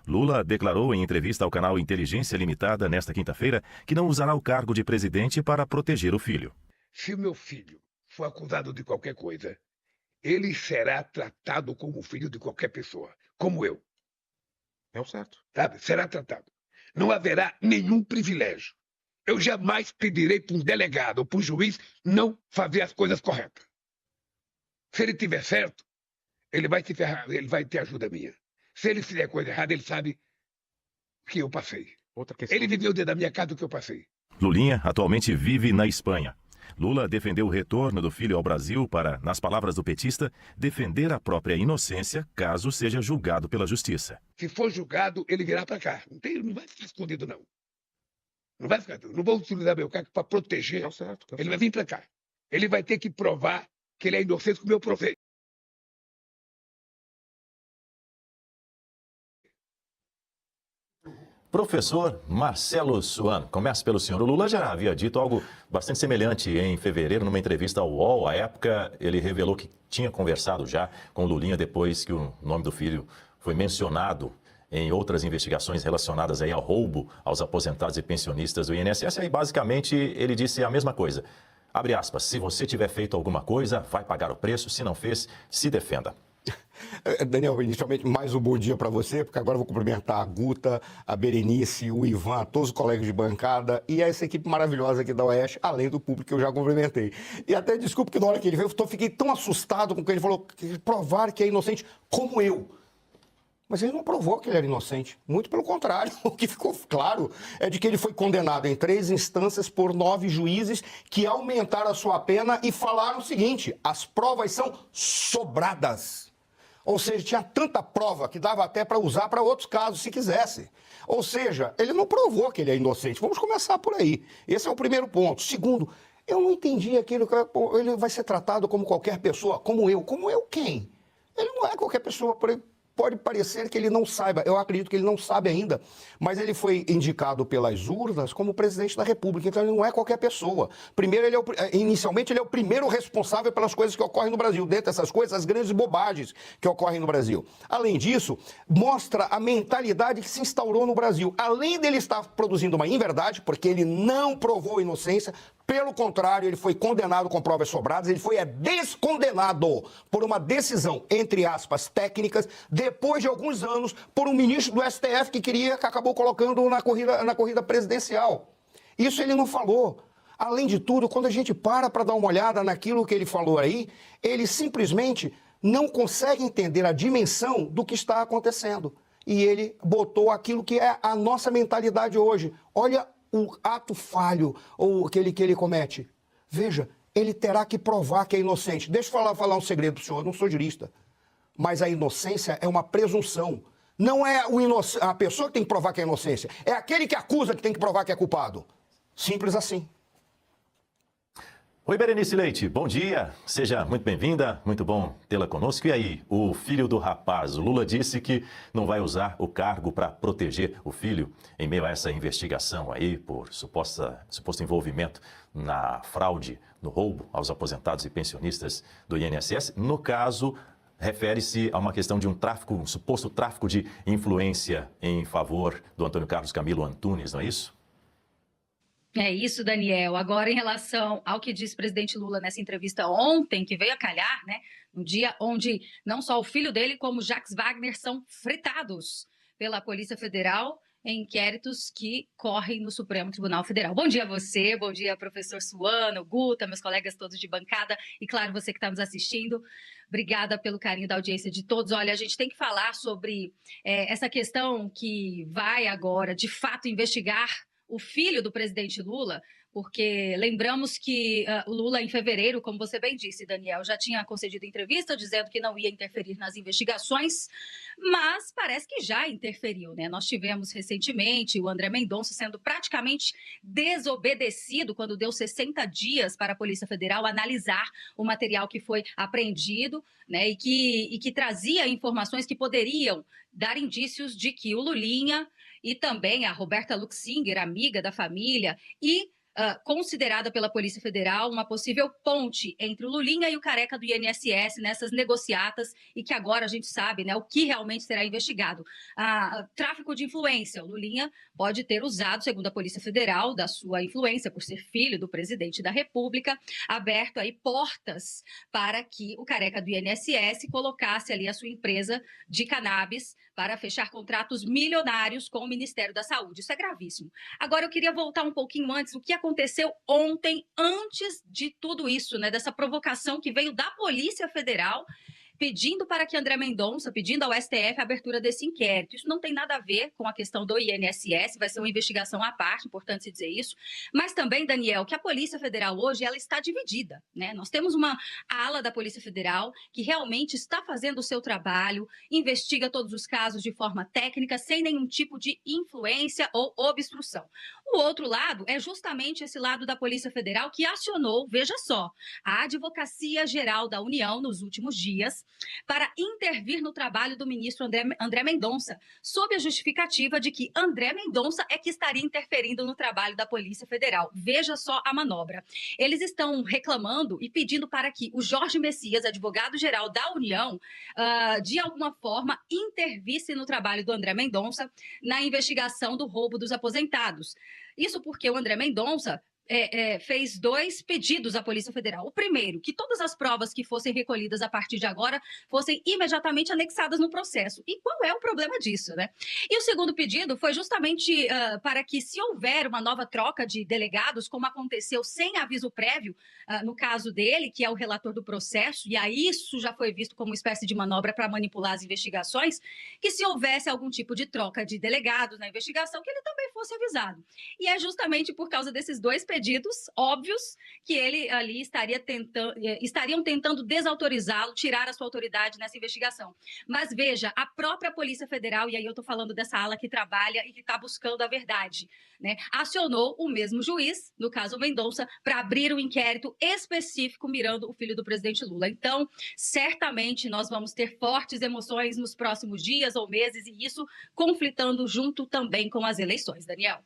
Lula declarou em entrevista ao canal Inteligência Limitada nesta quinta-feira que não usará o cargo de presidente para proteger o filho. Se o meu filho for acusado de qualquer coisa, ele será tratado como filho de qualquer pessoa, como eu. É o certo. Sabe? Será tratado. Não haverá nenhum privilégio. Eu jamais pedirei para um delegado ou para um juiz não fazer as coisas corretas. Se ele tiver certo, ele vai se ferrar, ele vai ter ajuda minha. Se ele fizer coisa errada, ele sabe que eu passei. Outra questão. Ele viveu dentro da minha casa o que eu passei. Lulinha atualmente vive na Espanha. Lula defendeu o retorno do filho ao Brasil para, nas palavras do petista, defender a própria inocência caso seja julgado pela justiça. Se for julgado, ele virá para cá. Não vai ficar escondido, não. Não vai ficar. Não vou utilizar meu cargo para proteger. É o certo. Ele vai vir para cá. Ele vai ter que provar que ele é inocente como eu provei. Professor Marcelo Suano, começa pelo senhor. O Lula já havia dito algo bastante semelhante em fevereiro, numa entrevista ao UOL. À época, ele revelou que tinha conversado já com o Lulinha depois que o nome do filho foi mencionado em outras investigações relacionadas aí ao roubo aos aposentados e pensionistas do INSS. Aí, basicamente, ele disse a mesma coisa. Abre aspas, se você tiver feito alguma coisa, vai pagar o preço. Se não fez, se defenda. Daniel, inicialmente, mais um bom dia para você, porque agora eu vou cumprimentar a Guta, a Berenice, o Ivan, todos os colegas de bancada e essa equipe maravilhosa aqui da Oeste, além do público que eu já cumprimentei. E até desculpe que na hora que ele veio, eu fiquei tão assustado com o que ele falou, que provar que é inocente como eu. Mas ele não provou que ele era inocente. Muito pelo contrário. O que ficou claro é de que ele foi condenado em 3 instâncias por 9 juízes que aumentaram a sua pena e falaram o seguinte, as provas são sobradas. Ou seja, tinha tanta prova que dava até para usar para outros casos, se quisesse. Ou seja, ele não provou que ele é inocente. Vamos começar por aí. Esse é o primeiro ponto. Segundo, eu não entendi aquilo que ele vai ser tratado como qualquer pessoa, como eu. Como eu quem? Ele não é qualquer pessoa. Pode parecer que ele não saiba, eu acredito que ele não sabe ainda, mas ele foi indicado pelas urnas como presidente da República, então ele não é qualquer pessoa. Primeiro, inicialmente, ele é o primeiro responsável pelas coisas que ocorrem no Brasil, dentre essas coisas, as grandes bobagens que ocorrem no Brasil. Além disso, mostra a mentalidade que se instaurou no Brasil. Além dele estar produzindo uma inverdade, porque ele não provou inocência, pelo contrário, ele foi condenado com provas sobradas, ele foi descondenado por uma decisão, entre aspas, técnicas, depois de alguns anos, por um ministro do STF que acabou colocando na corrida presidencial. Isso ele não falou. Além de tudo, quando a gente para dar uma olhada naquilo que ele falou aí, ele simplesmente não consegue entender a dimensão do que está acontecendo. E ele botou aquilo que é a nossa mentalidade hoje. Olha o ato falho ou aquele que ele comete. Veja, ele terá que provar que é inocente. Deixa eu falar um segredo para o senhor, eu não sou jurista. Mas a inocência é uma presunção. Não é a pessoa que tem que provar que é inocência. É aquele que acusa que tem que provar que é culpado. Simples assim. Oi, Berenice Leite, bom dia. Seja muito bem-vinda, muito bom tê-la conosco. E aí, o filho do rapaz, o Lula disse que não vai usar o cargo para proteger o filho em meio a essa investigação aí por suposto envolvimento na fraude, no roubo aos aposentados e pensionistas do INSS. No caso, refere-se a uma questão de um suposto tráfico de influência em favor do Antônio Carlos Camilo Antunes, não é isso? É isso, Daniel. Agora, em relação ao que disse o presidente Lula nessa entrevista ontem, que veio a calhar, né, no dia onde não só o filho dele, como Jacques Wagner são fritados pela Polícia Federal em inquéritos que correm no Supremo Tribunal Federal. Bom dia a você, bom dia, professor Suano, Guta, meus colegas todos de bancada e, claro, você que está nos assistindo. Obrigada pelo carinho da audiência de todos. Olha, a gente tem que falar sobre essa questão que vai agora, de fato, investigar o filho do presidente Lula, porque lembramos que o Lula, em fevereiro, como você bem disse, Daniel, já tinha concedido entrevista dizendo que não ia interferir nas investigações, mas parece que já interferiu, né? Nós tivemos recentemente o André Mendonça sendo praticamente desobedecido quando deu 60 dias para a Polícia Federal analisar o material que foi apreendido, né? E que trazia informações que poderiam dar indícios de que o Lulinha e também a Roberta Luxinger, amiga da família, e considerada pela Polícia Federal uma possível ponte entre o Lulinha e o careca do INSS nessas negociatas e que agora a gente sabe, né, o que realmente será investigado. Tráfico de influência. O Lulinha pode ter usado, segundo a Polícia Federal, da sua influência por ser filho do presidente da República, aberto aí portas para que o careca do INSS colocasse ali a sua empresa de cannabis para fechar contratos milionários com o Ministério da Saúde. Isso é gravíssimo. Agora, eu queria voltar um pouquinho antes, o que aconteceu ontem, antes de tudo isso, né, dessa provocação que veio da Polícia Federal, pedindo para que André Mendonça, pedindo ao STF a abertura desse inquérito. Isso não tem nada a ver com a questão do INSS, vai ser uma investigação à parte, importante se dizer isso. Mas também, Daniel, que a Polícia Federal hoje ela está dividida, né? Nós temos uma ala da Polícia Federal que realmente está fazendo o seu trabalho, investiga todos os casos de forma técnica, sem nenhum tipo de influência ou obstrução. O outro lado é justamente esse lado da Polícia Federal que acionou, veja só, a Advocacia Geral da União nos últimos dias para intervir no trabalho do ministro André Mendonça, sob a justificativa de que André Mendonça é que estaria interferindo no trabalho da Polícia Federal. Veja só a manobra. Eles estão reclamando e pedindo para que o Jorge Messias, advogado-geral da União, de alguma forma intervisse no trabalho do André Mendonça na investigação do roubo dos aposentados. Isso porque o André Mendonça fez 2 pedidos à Polícia Federal. O primeiro, que todas as provas que fossem recolhidas a partir de agora fossem imediatamente anexadas no processo. E qual é o problema disso, né? E o segundo pedido foi justamente para que, se houver uma nova troca de delegados, como aconteceu sem aviso prévio, no caso dele, que é o relator do processo, e aí isso já foi visto como uma espécie de manobra para manipular as investigações, que se houvesse algum tipo de troca de delegados na investigação, que ele também fosse avisado. E é justamente por causa desses 2 pedidos óbvios que ele ali estariam tentando desautorizá-lo, tirar a sua autoridade nessa investigação. Mas veja, a própria Polícia Federal, e aí eu estou falando dessa ala que trabalha e que está buscando a verdade, né, acionou o mesmo juiz, no caso Mendonça, para abrir um inquérito específico mirando o filho do presidente Lula. Então, certamente nós vamos ter fortes emoções nos próximos dias ou meses, e isso conflitando junto também com as eleições, Daniel.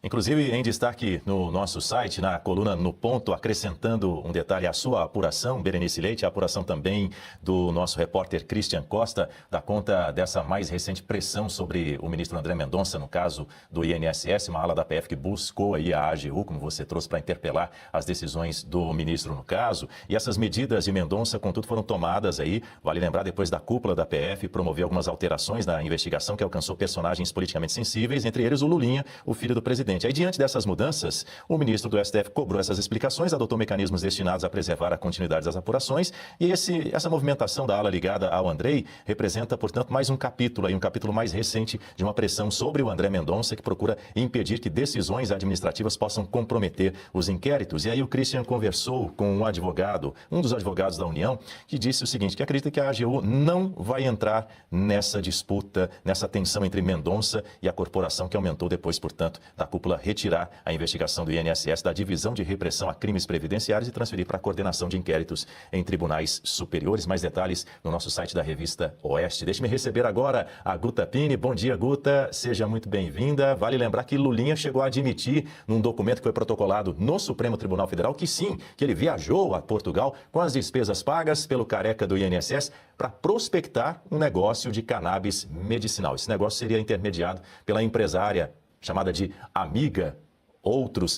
Inclusive, em destaque no nosso site, na coluna No Ponto, acrescentando um detalhe à sua apuração, Berenice Leite, a apuração também do nosso repórter Christian Costa, dá conta dessa mais recente pressão sobre o ministro André Mendonça, no caso do INSS, uma ala da PF que buscou aí a AGU, como você trouxe, para interpelar as decisões do ministro no caso. E essas medidas de Mendonça, contudo, foram tomadas aí, vale lembrar, depois da cúpula da PF, promover algumas alterações na investigação que alcançou personagens politicamente sensíveis, entre eles o Lulinha, o filho do presidente. Aí, diante dessas mudanças, o ministro do STF cobrou essas explicações, adotou mecanismos destinados a preservar a continuidade das apurações, e essa movimentação da ala ligada ao Andrei representa, portanto, mais um capítulo, aí, um capítulo mais recente de uma pressão sobre o André Mendonça, que procura impedir que decisões administrativas possam comprometer os inquéritos. E aí o Christian conversou com um advogado, um dos advogados da União, que disse o seguinte, que acredita que a AGU não vai entrar nessa disputa, nessa tensão entre Mendonça e a corporação que aumentou depois, portanto, da cúpula retirar a investigação do INSS da Divisão de Repressão a Crimes Previdenciários e transferir para a coordenação de inquéritos em tribunais superiores. Mais detalhes no nosso site da revista Oeste. Deixe-me receber agora a Guta Pini. Bom dia, Guta. Seja muito bem-vinda. Vale lembrar que Lulinha chegou a admitir num documento que foi protocolado no Supremo Tribunal Federal que sim, que ele viajou a Portugal com as despesas pagas pelo careca do INSS para prospectar um negócio de cannabis medicinal. Esse negócio seria intermediado pela empresária chamada de Amiga.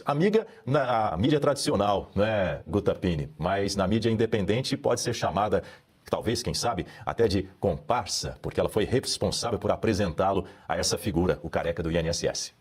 Amiga na mídia tradicional, não é, Guta Pini? Mas na mídia independente pode ser chamada, talvez, quem sabe, até de comparsa, porque ela foi responsável por apresentá-lo a essa figura, o careca do INSS.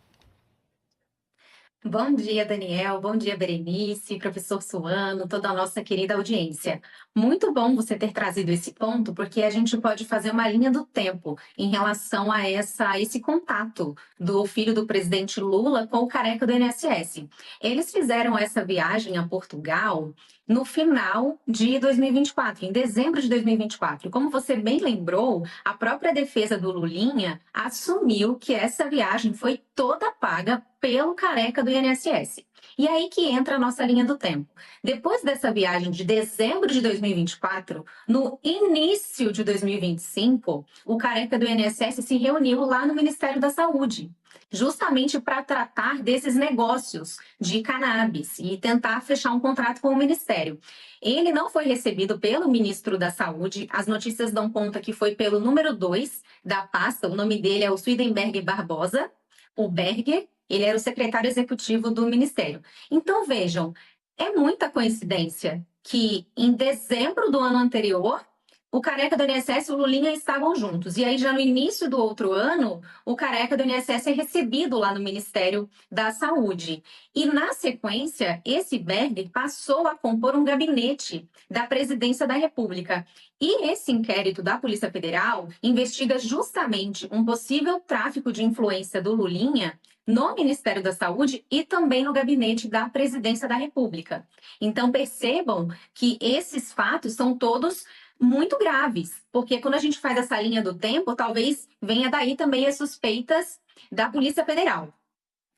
Bom dia, Daniel. Bom dia, Berenice, professor Suano, toda a nossa querida audiência. Muito bom você ter trazido esse ponto, porque a gente pode fazer uma linha do tempo em relação a esse contato do filho do presidente Lula com o careca do INSS. Eles fizeram essa viagem a Portugal no final de 2024, em dezembro de 2024. Como você bem lembrou, a própria defesa do Lulinha assumiu que essa viagem foi toda paga pelo careca do INSS. E aí que entra a nossa linha do tempo. Depois dessa viagem de dezembro de 2024, no início de 2025, o careca do INSS se reuniu lá no Ministério da Saúde, justamente para tratar desses negócios de cannabis e tentar fechar um contrato com o Ministério. Ele não foi recebido pelo ministro da Saúde, as notícias dão conta que foi pelo número 2 da pasta, o nome dele é o Swedenberg Barbosa, o Berger, ele era o secretário executivo do Ministério. Então, vejam, é muita coincidência que em dezembro do ano anterior, o careca do INSS e o Lulinha estavam juntos. E aí, já no início do outro ano, o careca do INSS é recebido lá no Ministério da Saúde. E, na sequência, esse Berger passou a compor um gabinete da Presidência da República. E esse inquérito da Polícia Federal investiga justamente um possível tráfico de influência do Lulinha no Ministério da Saúde e também no gabinete da Presidência da República. Então, percebam que esses fatos são todos muito graves, porque quando a gente faz essa linha do tempo, talvez venha daí também as suspeitas da Polícia Federal.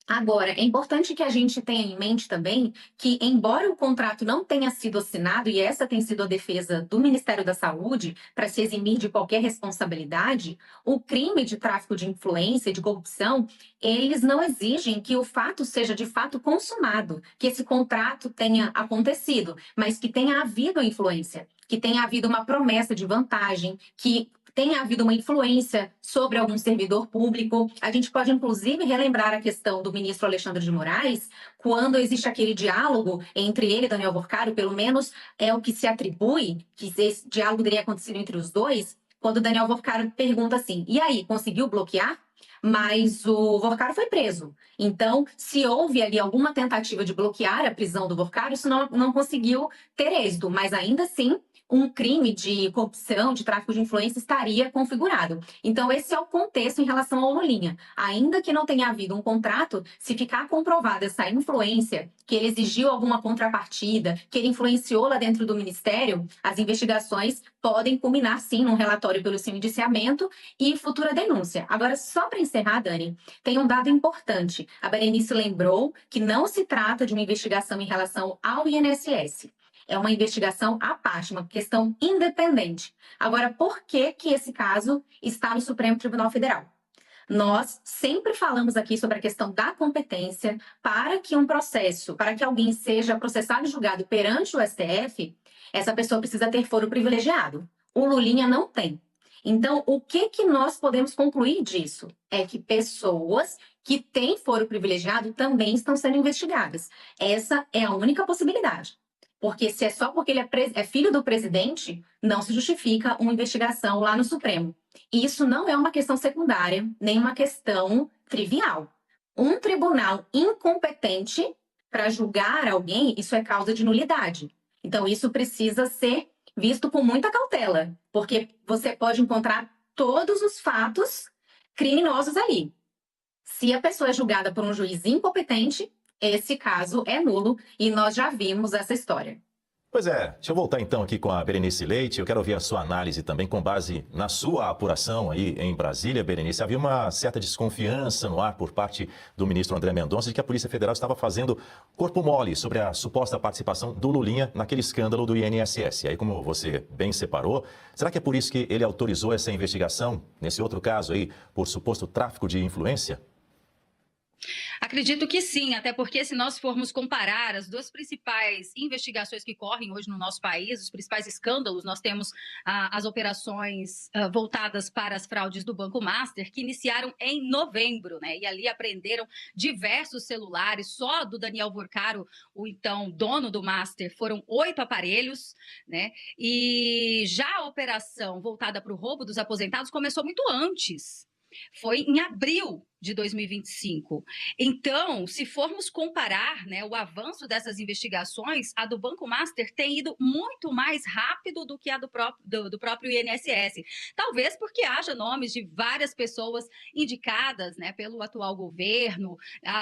Agora, é importante que a gente tenha em mente também que, embora o contrato não tenha sido assinado, e essa tem sido a defesa do Ministério da Saúde para se eximir de qualquer responsabilidade, o crime de tráfico de influência e de corrupção, eles não exigem que o fato seja de fato consumado, que esse contrato tenha acontecido, mas que tenha havido influência, que tenha havido uma promessa de vantagem, que tenha havido uma influência sobre algum servidor público. A gente pode, inclusive, relembrar a questão do ministro Alexandre de Moraes, quando existe aquele diálogo entre ele e Daniel Worcaro, pelo menos é o que se atribui, que esse diálogo teria acontecido entre os dois, quando Daniel Worcaro pergunta assim, e aí, conseguiu bloquear? Mas o Worcaro foi preso. Então, se houve ali alguma tentativa de bloquear a prisão do Worcaro, isso não conseguiu ter êxito, mas ainda assim, um crime de corrupção, de tráfico de influência estaria configurado. Então, esse é o contexto em relação ao Lulinha. Ainda que não tenha havido um contrato, se ficar comprovada essa influência, que ele exigiu alguma contrapartida, que ele influenciou lá dentro do Ministério, as investigações podem culminar, sim, num relatório pelo seu indiciamento e futura denúncia. Agora, só para encerrar, Dani, tem um dado importante. A Berenice lembrou que não se trata de uma investigação em relação ao INSS. É uma investigação à parte, uma questão independente. Agora, por que esse caso está no Supremo Tribunal Federal? Nós sempre falamos aqui sobre a questão da competência para que um processo, para que alguém seja processado e julgado perante o STF, essa pessoa precisa ter foro privilegiado. O Lulinha não tem. Então, o que nós podemos concluir disso? É que pessoas que têm foro privilegiado também estão sendo investigadas. Essa é a única possibilidade. Porque se é só porque ele é filho do presidente, não se justifica uma investigação lá no Supremo. E isso não é uma questão secundária, nem uma questão trivial. Um tribunal incompetente para julgar alguém, isso é causa de nulidade. Então, isso precisa ser visto com muita cautela, porque você pode encontrar todos os fatos criminosos ali. Se a pessoa é julgada por um juiz incompetente, esse caso é nulo e nós já vimos essa história. Pois é, deixa eu voltar então aqui com a Berenice Leite. Eu quero ouvir a sua análise também com base na sua apuração aí em Brasília, Berenice. Havia uma certa desconfiança no ar por parte do ministro André Mendonça de que a Polícia Federal estava fazendo corpo mole sobre a suposta participação do Lulinha naquele escândalo do INSS. E aí, como você bem separou, será que é por isso que ele autorizou essa investigação, nesse outro caso aí, por suposto tráfico de influência? Acredito que sim, até porque se nós formos comparar as duas principais investigações que correm hoje no nosso país, os principais escândalos, nós temos as operações voltadas para as fraudes do Banco Master, que iniciaram em novembro, né? E ali apreenderam diversos celulares, só do Daniel Worcaro, o então dono do Master, foram 8 aparelhos, né? E já a operação voltada para o roubo dos aposentados começou muito antes. Foi em abril de 2025. Então, se formos comparar, né, o avanço dessas investigações, a do Banco Master tem ido muito mais rápido do que a do próprio INSS. Talvez porque haja nomes de várias pessoas indicadas, né, pelo atual governo,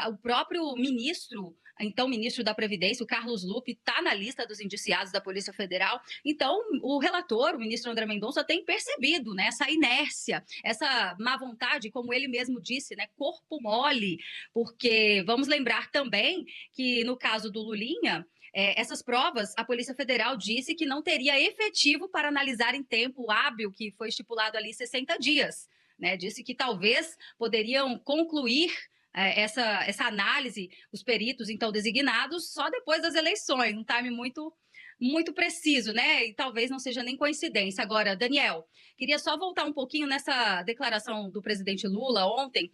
o próprio ministro, então ministro da Previdência, o Carlos Lupe, está na lista dos indiciados da Polícia Federal. Então, o relator, o ministro André Mendonça, tem percebido, né, essa inércia, essa má vontade, como ele mesmo disse, né, corpo mole, porque vamos lembrar também que no caso do Lulinha, essas provas, a Polícia Federal disse que não teria efetivo para analisar em tempo hábil, que foi estipulado ali 60 dias. Né? Disse que talvez poderiam concluir essa análise, os peritos então designados, só depois das eleições, um time muito preciso, né? E talvez não seja nem coincidência. Agora, Daniel, queria só voltar um pouquinho nessa declaração do presidente Lula ontem,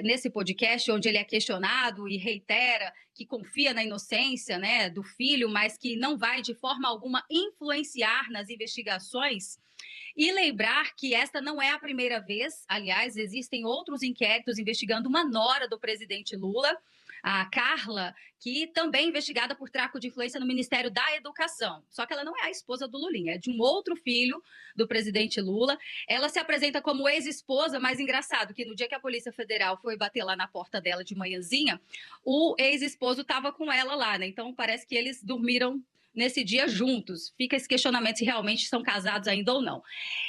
nesse podcast, onde ele é questionado e reitera que confia na inocência, né, do filho, mas que não vai de forma alguma influenciar nas investigações. E lembrar que esta não é a primeira vez, aliás, existem outros inquéritos investigando uma nora do presidente Lula, a Carla, que também é investigada por tráfico de influência no Ministério da Educação. Só que ela não é a esposa do Lulinha, é de um outro filho do presidente Lula. Ela se apresenta como ex-esposa, mas engraçado que no dia que a Polícia Federal foi bater lá na porta dela de manhãzinha, o ex-esposo estava com ela lá, né? Então parece que eles dormiram nesse dia juntos. Fica esse questionamento se realmente estão casados ainda ou não.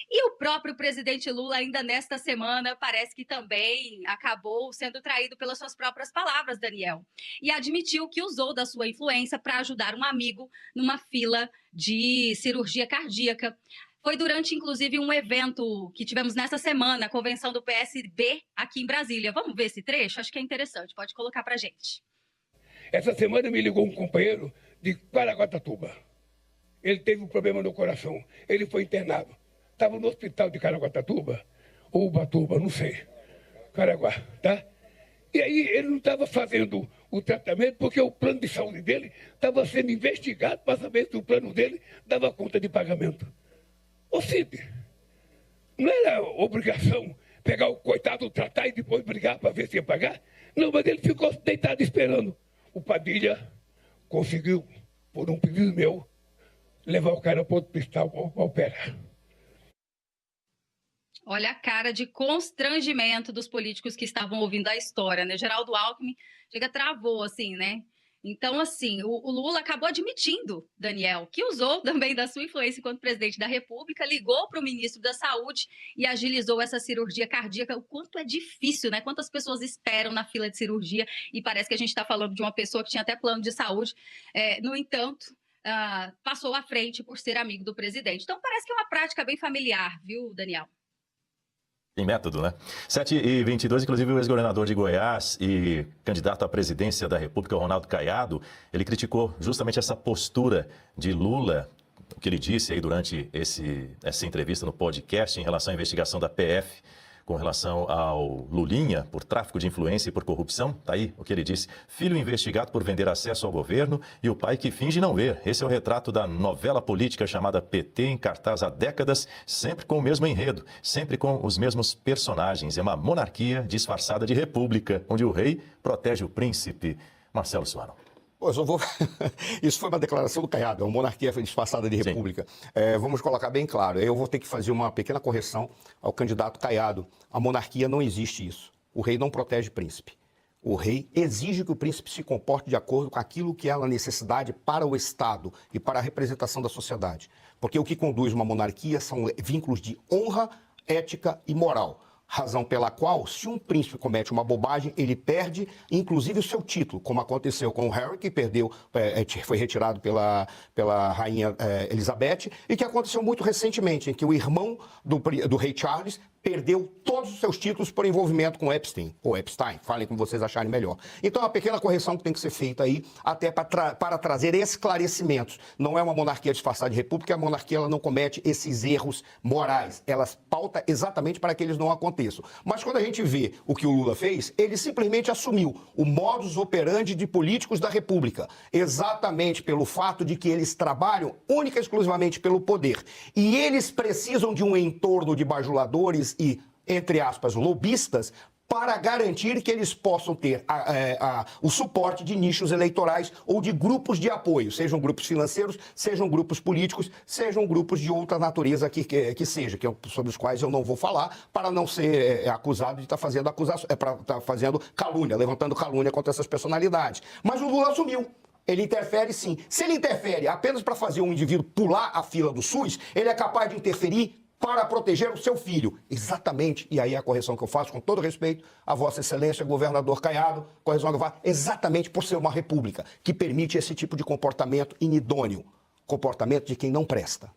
E o próprio presidente Lula, ainda nesta semana, parece que também acabou sendo traído pelas suas próprias palavras, Daniel, e admitiu que usou da sua influência para ajudar um amigo numa fila de cirurgia cardíaca. Foi durante, inclusive, um evento que tivemos nessa semana, a convenção do PSB aqui em Brasília. Vamos ver esse trecho? Acho que é interessante. Pode colocar para a gente. Essa semana me ligou um companheiro de Caraguatatuba. Ele teve um problema no coração. Ele foi internado. Estava no hospital de Caraguatatuba, ou Ubatuba, não sei. Caraguá, tá? E aí ele não estava fazendo o tratamento porque o plano de saúde dele estava sendo investigado para saber se o plano dele dava conta de pagamento. Ô Cid, não era obrigação pegar o coitado, tratar e depois brigar para ver se ia pagar? Não, mas ele ficou deitado esperando. O Padilha conseguiu, por um pedido meu, levar o cara para outro hospital para operar. Olha a cara de constrangimento dos políticos que estavam ouvindo a história, né? Geraldo Alckmin travou, assim, né? Então, assim, o Lula acabou admitindo, Daniel, que usou também da sua influência enquanto presidente da República, ligou para o ministro da Saúde e agilizou essa cirurgia cardíaca. O quanto é difícil, né? Quantas pessoas esperam na fila de cirurgia e parece que a gente está falando de uma pessoa que tinha até plano de saúde. No entanto, passou à frente por ser amigo do presidente. Então, parece que é uma prática bem familiar, viu, Daniel? Tem método, né? 7h22, inclusive o ex-governador de Goiás e candidato à presidência da República, Ronaldo Caiado, ele criticou justamente essa postura de Lula, o que ele disse aí durante essa entrevista no podcast em relação à investigação da PF, com relação ao Lulinha por tráfico de influência e por corrupção. Tá aí o que ele disse. Filho investigado por vender acesso ao governo e o pai que finge não ver. Esse é o retrato da novela política chamada PT, em cartaz há décadas, sempre com o mesmo enredo, sempre com os mesmos personagens. É uma monarquia disfarçada de república, onde o rei protege o príncipe. Marcelo Suano. Pô, isso foi uma declaração do Caiado, é uma monarquia disfarçada de república. Vamos colocar bem claro, eu vou ter que fazer uma pequena correção ao candidato Caiado. A monarquia não existe isso. O rei não protege príncipe. O rei exige que o príncipe se comporte de acordo com aquilo que é a necessidade para o Estado e para a representação da sociedade. Porque o que conduz uma monarquia são vínculos de honra, ética e moral. Razão pela qual, se um príncipe comete uma bobagem, ele perde, inclusive, o seu título, como aconteceu com o Harry, que perdeu, foi retirado pela rainha Elizabeth, e que aconteceu muito recentemente, em que o irmão do rei Charles perdeu todos os seus títulos por envolvimento com Epstein, ou Epstein, falem como vocês acharem melhor. Então, uma pequena correção que tem que ser feita aí, até para trazer esclarecimentos. Não é uma monarquia disfarçada de república, a monarquia ela não comete esses erros morais. Ela pauta exatamente para que eles não aconteçam. Mas quando a gente vê o que o Lula fez, ele simplesmente assumiu o modus operandi de políticos da república, exatamente pelo fato de que eles trabalham única e exclusivamente pelo poder. E eles precisam de um entorno de bajuladores e, entre aspas, lobistas, para garantir que eles possam ter o suporte de nichos eleitorais ou de grupos de apoio, sejam grupos financeiros, sejam grupos políticos, sejam grupos de outra natureza que seja, sobre os quais eu não vou falar, para não ser acusado de estar fazendo calúnia, levantando calúnia contra essas personalidades. Mas o Lula assumiu. Ele interfere sim. Se ele interfere apenas para fazer um indivíduo pular a fila do SUS, ele é capaz de interferir para proteger o seu filho. Exatamente, e aí a correção que eu faço, com todo respeito a Vossa Excelência, governador Caiado, correção que eu faço, exatamente por ser uma república que permite esse tipo de comportamento inidôneo, comportamento de quem não presta.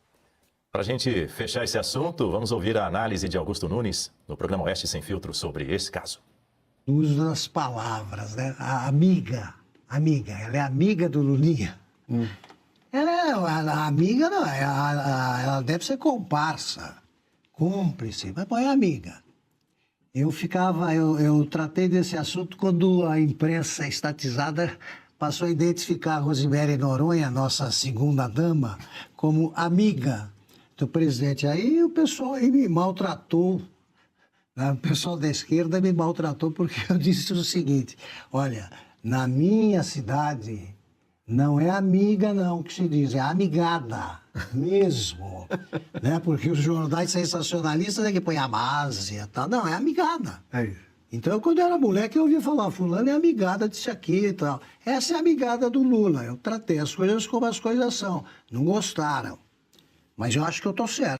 Para a gente fechar esse assunto, vamos ouvir a análise de Augusto Nunes no programa Oeste Sem Filtro sobre esse caso. O uso das palavras, né? A amiga, ela é amiga do Lulinha. Ela é a amiga, não, ela deve ser comparsa, cúmplice, mas põe amiga. Eu tratei desse assunto quando a imprensa estatizada passou a identificar a Rosiméria Noronha, nossa segunda dama, como amiga do presidente. Aí o pessoal aí me maltratou, né? O pessoal da esquerda me maltratou porque eu disse o seguinte: olha, na minha cidade não é amiga não que se diz, é amigada mesmo, né? Porque os jornais sensacionalistas é que põe Amásia e tal. Não, é amigada. É isso. Então, quando eu era moleque, eu ouvia falar, fulano é amigada disso aqui e tal. Essa é a amigada do Lula. Eu tratei as coisas como as coisas são. Não gostaram. Mas eu acho que eu tô certo.